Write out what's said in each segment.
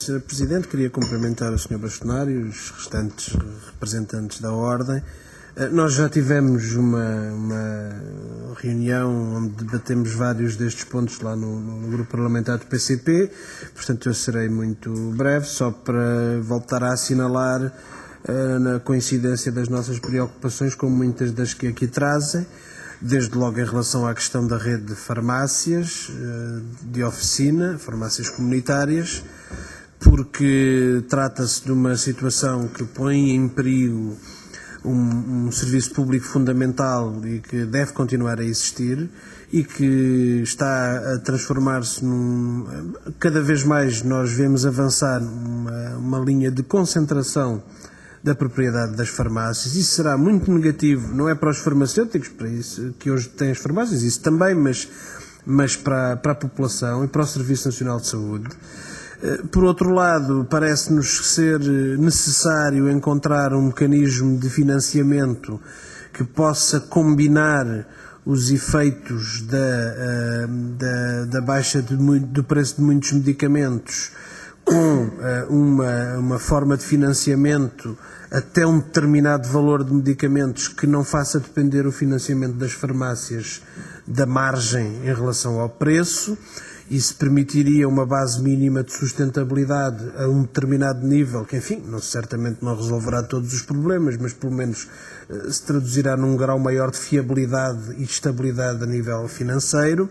Sr. Presidente, queria cumprimentar o Sr. Bastonário e os restantes representantes da Ordem. Nós já tivemos uma reunião onde debatemos vários destes pontos lá no grupo parlamentar do PCP, portanto eu serei muito breve, só para voltar a assinalar na coincidência das nossas preocupações com muitas das que aqui trazem, desde logo em relação à questão da rede de farmácias de oficina, farmácias comunitárias, porque trata-se de uma situação que põe em perigo um serviço público fundamental e que deve continuar a existir e que está a transformar-se cada vez mais nós vemos avançar uma linha de concentração da propriedade das farmácias. Isso será muito negativo, não é para os farmacêuticos, para isso que hoje têm as farmácias, isso também, mas para a população e para o Serviço Nacional de Saúde. Por outro lado, parece-nos ser necessário encontrar um mecanismo de financiamento que possa combinar os efeitos da baixa do preço de muitos medicamentos com uma forma de financiamento até um determinado valor de medicamentos que não faça depender o financiamento das farmácias da margem em relação ao preço. Isso permitiria uma base mínima de sustentabilidade a um determinado nível, que, enfim, certamente não resolverá todos os problemas, mas pelo menos se traduzirá num grau maior de fiabilidade e estabilidade a nível financeiro.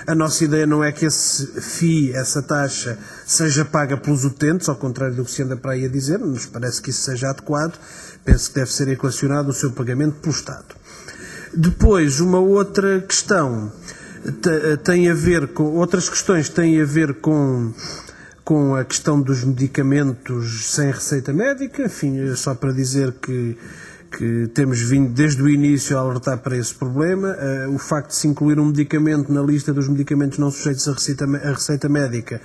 A nossa ideia não é que esse FII, essa taxa, seja paga pelos utentes, ao contrário do que se anda para aí a dizer, nos parece que isso seja adequado. Penso que deve ser equacionado o seu pagamento pelo Estado. Depois, uma outra questão tem a ver com outras questões têm a ver com a questão dos medicamentos sem receita médica. Enfim, só para dizer que temos vindo desde o início a alertar para esse problema. O facto de se incluir um medicamento na lista dos medicamentos não sujeitos a receita médica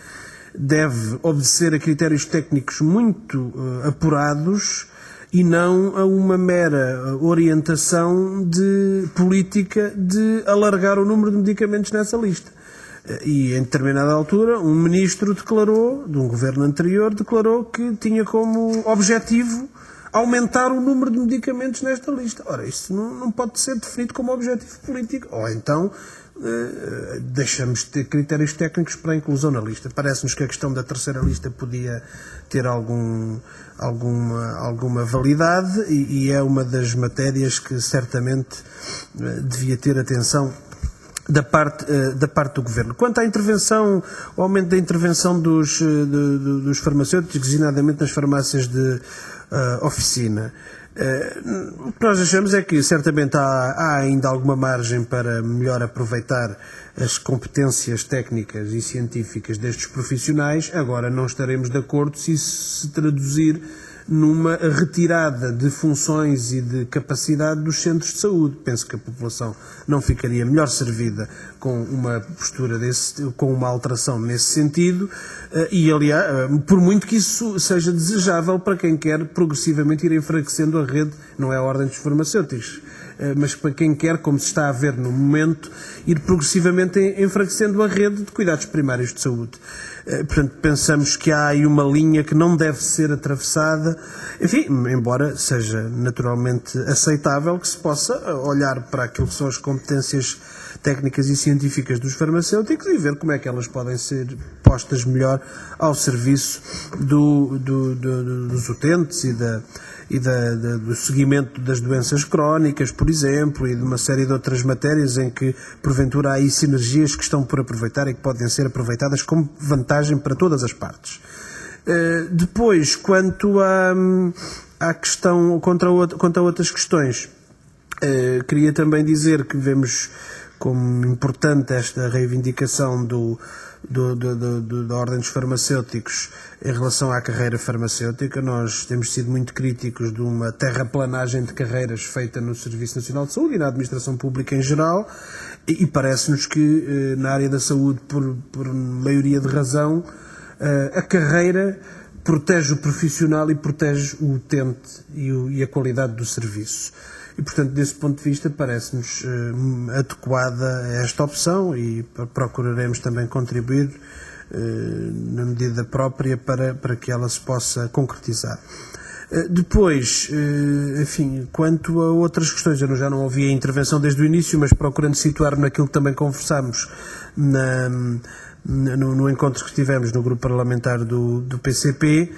deve obedecer a critérios técnicos muito apurados e não a uma mera orientação de política de alargar o número de medicamentos nessa lista. E em determinada altura um ministro declarou, de um governo anterior, declarou que tinha como objetivo aumentar o número de medicamentos nesta lista. Ora, isso não pode ser definido como objetivo político. Ou então deixamos de ter critérios técnicos para a inclusão na lista. Parece-nos que a questão da terceira lista podia ter alguma validade e é uma das matérias que certamente devia ter atenção da parte do Governo. Quanto à intervenção, ao aumento da intervenção dos farmacêuticos, designadamente nas farmácias de oficina, o que nós achamos é que certamente há ainda alguma margem para melhor aproveitar as competências técnicas e científicas destes profissionais. Agora, não estaremos de acordo se isso se traduzir numa retirada de funções e de capacidade dos centros de saúde. Penso que a população não ficaria melhor servida com uma postura com uma alteração nesse sentido e, aliás, por muito que isso seja desejável para quem quer progressivamente ir enfraquecendo a rede, não é a ordem dos farmacêuticos, mas para quem quer, como se está a ver no momento, ir progressivamente enfraquecendo a rede de cuidados primários de saúde. Portanto, pensamos que há aí uma linha que não deve ser atravessada, enfim, embora seja naturalmente aceitável que se possa olhar para aquilo que são as competências técnicas e científicas dos farmacêuticos e ver como é que elas podem ser postas melhor ao serviço dos utentes e do seguimento das doenças crónicas, por exemplo, e de uma série de outras matérias em que, porventura, há aí sinergias que estão por aproveitar e que podem ser aproveitadas como vantagem para todas as partes. Depois, quanto à questão, quanto a outras questões, queria também dizer que vemos como importante esta reivindicação da Ordem dos Farmacêuticos em relação à carreira farmacêutica. Nós temos sido muito críticos de uma terraplanagem de carreiras feita no Serviço Nacional de Saúde e na Administração Pública em geral, e parece-nos que na área da saúde, por maioria de razão, a carreira protege o profissional e protege o utente e a qualidade do serviço. E, portanto, desse ponto de vista, parece-nos adequada esta opção e procuraremos também contribuir na medida própria para que ela se possa concretizar. Depois, enfim, quanto a outras questões, eu já não ouvi a intervenção desde o início, mas procurando situar-me naquilo que também conversámos no encontro que tivemos no grupo parlamentar do PCP,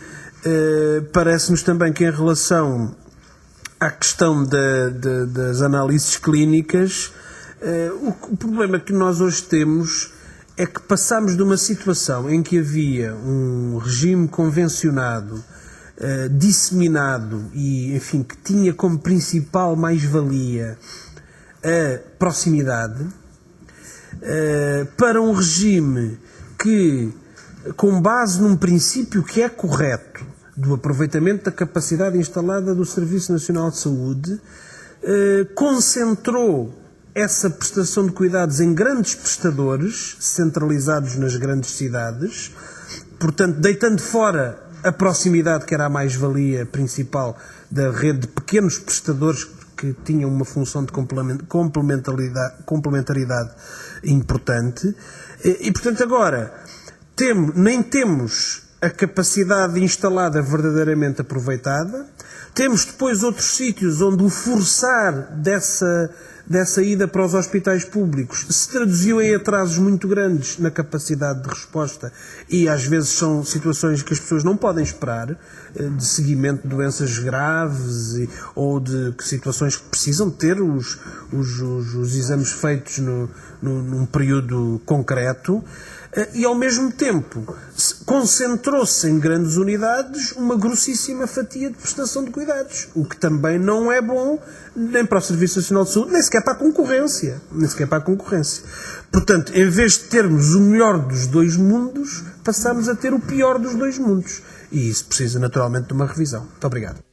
parece-nos também que em relação à questão das análises clínicas, o problema que nós hoje temos é que passamos de uma situação em que havia um regime convencionado, disseminado e, enfim, que tinha como principal mais-valia a proximidade, para um regime que, com base num princípio que é correto, do aproveitamento da capacidade instalada do Serviço Nacional de Saúde, concentrou essa prestação de cuidados em grandes prestadores, centralizados nas grandes cidades, portanto, deitando fora a proximidade, que era a mais-valia principal da rede de pequenos prestadores que tinham uma função de complementaridade importante. E, portanto, agora, nem temos a capacidade instalada verdadeiramente aproveitada, temos depois outros sítios onde o forçar dessa ida para os hospitais públicos se traduziu em atrasos muito grandes na capacidade de resposta, e às vezes são situações que as pessoas não podem esperar, de seguimento de doenças graves ou de situações que precisam ter os exames feitos num período concreto. E, ao mesmo tempo, concentrou-se em grandes unidades uma grossíssima fatia de prestação de cuidados, o que também não é bom nem para o Serviço Nacional de Saúde, nem sequer para a concorrência. Portanto, em vez de termos o melhor dos dois mundos, passamos a ter o pior dos dois mundos. E isso precisa, naturalmente, de uma revisão. Muito obrigado.